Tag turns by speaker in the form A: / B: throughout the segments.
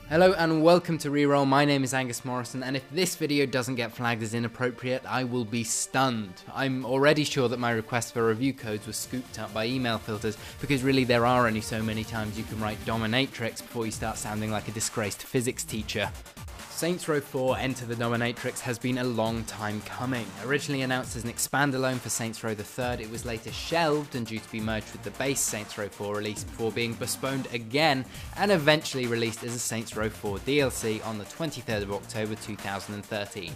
A: Hello and welcome to Reroll. My name is Angus Morrison, and if this video doesn't get flagged as inappropriate, I will be stunned. I'm already sure that my request for review codes was scooped up by email filters, because really there are only so many times you can write Dominatrix before you start sounding like a disgraced physics teacher. Saints Row 4 Enter the Dominatrix has been a long time coming. Originally announced as an expandalone for Saints Row the 3rd, it was later shelved and due to be merged with the base Saints Row 4 release before being postponed again and eventually released as a Saints Row 4 DLC on the 23rd of October 2013.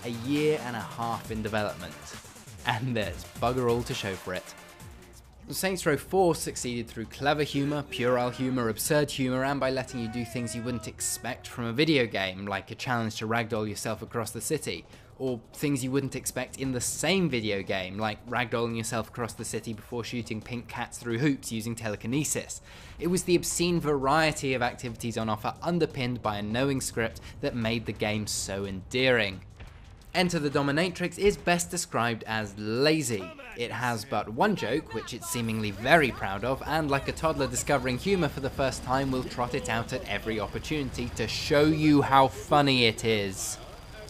A: A year and a half in development. And there's bugger all to show for it. Saints Row 4 succeeded through clever humour, puerile humour, absurd humour, and by letting you do things you wouldn't expect from a video game, like a challenge to ragdoll yourself across the city, or things you wouldn't expect in the same video game, like ragdolling yourself across the city before shooting pink cats through hoops using telekinesis. It was the obscene variety of activities on offer underpinned by a knowing script that made the game so endearing. Enter the Dominatrix is best described as lazy. It has but one joke, which it's seemingly very proud of, and like a toddler discovering humour for the first time, will trot it out at every opportunity to show you how funny it is.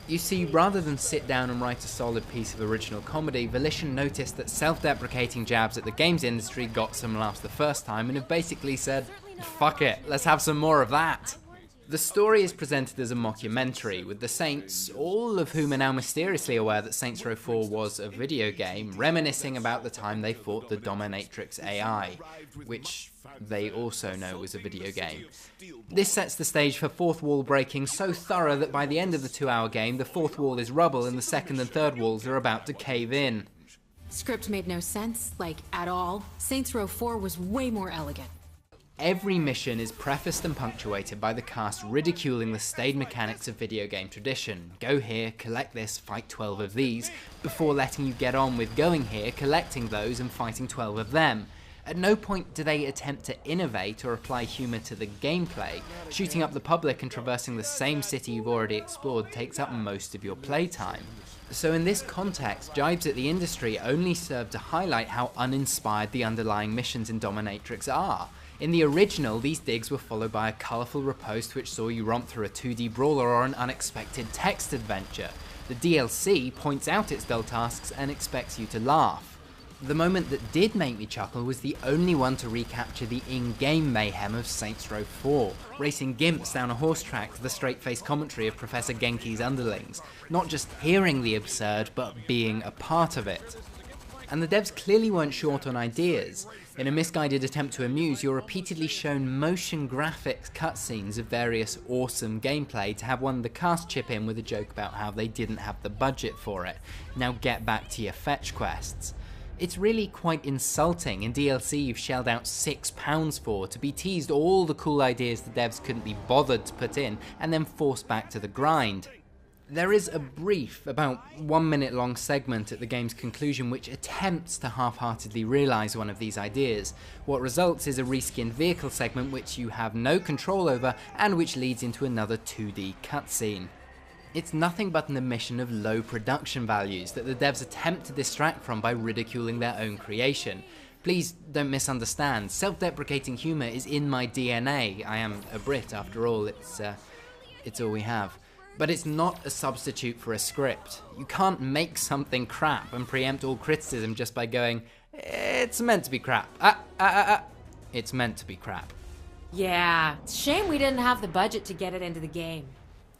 A: You see, rather than sit down and write a solid piece of original comedy, Volition noticed that self-deprecating jabs at the games industry got some laughs the first time and have basically said, fuck it, let's have some more of that. The story is presented as a mockumentary, with the Saints, all of whom are now mysteriously aware that Saints Row 4 was a video game, reminiscing about the time they fought the Dominatrix AI, which they also know was a video game. This sets the stage for fourth wall breaking so thorough that by the end of the 2-hour game, the fourth wall is rubble and the second and third walls are about to cave in.
B: Script made no sense, like, at all. Saints Row 4 was way more elegant.
A: Every mission is prefaced and punctuated by the cast ridiculing the staid mechanics of video game tradition. Go here, collect this, fight 12 of these, before letting you get on with going here, collecting those and fighting 12 of them. At no point do they attempt to innovate or apply humour to the gameplay. Shooting up the public and traversing the same city you've already explored takes up most of your playtime. So in this context, jibes at the industry only serve to highlight how uninspired the underlying missions in Dominatrix are. In the original, these digs were followed by a colourful riposte which saw you romp through a 2D brawler or an unexpected text adventure. The DLC points out its dull tasks and expects you to laugh. The moment that did make me chuckle was the only one to recapture the in-game mayhem of Saints Row 4, racing gimps down a horse track to the straight-faced commentary of Professor Genki's underlings, not just hearing the absurd, but being a part of it. And the devs clearly weren't short on ideas. In a misguided attempt to amuse, you're repeatedly shown motion graphics cutscenes of various awesome gameplay to have one of the cast chip in with a joke about how they didn't have the budget for it. Now get back to your fetch quests. It's really quite insulting in DLC you've shelled out £6 for to be teased all the cool ideas the devs couldn't be bothered to put in and then forced back to the grind. There is a brief, about 1 minute long segment at the game's conclusion which attempts to half-heartedly realise one of these ideas. What results is a reskinned vehicle segment which you have no control over and which leads into another 2D cutscene. It's nothing but an admission of low production values that the devs attempt to distract from by ridiculing their own creation. Please don't misunderstand, self-deprecating humour is in my DNA. I am a Brit after all, it's all we have. But it's not a substitute for a script. You can't make something crap and preempt all criticism just by going, it's meant to be crap. It's meant to be crap.
C: Yeah, it's a shame we didn't have the budget to get it into the game.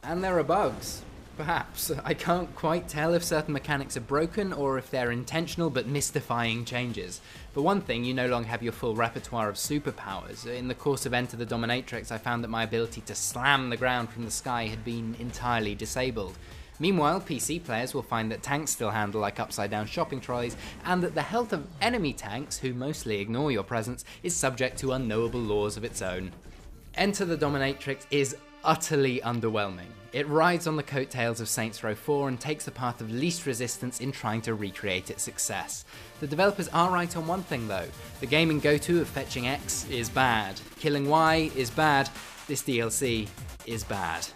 A: And there are bugs. Perhaps. I can't quite tell if certain mechanics are broken or if they're intentional but mystifying changes. For one thing, you no longer have your full repertoire of superpowers. In the course of Enter the Dominatrix, I found that my ability to slam the ground from the sky had been entirely disabled. Meanwhile, PC players will find that tanks still handle like upside-down shopping trolleys, and that the health of enemy tanks, who mostly ignore your presence, is subject to unknowable laws of its own. Enter the Dominatrix is utterly underwhelming. It rides on the coattails of Saints Row 4 and takes the path of least resistance in trying to recreate its success. The developers are right on one thing though, the gaming go-to of fetching X is bad, killing Y is bad, this DLC is bad.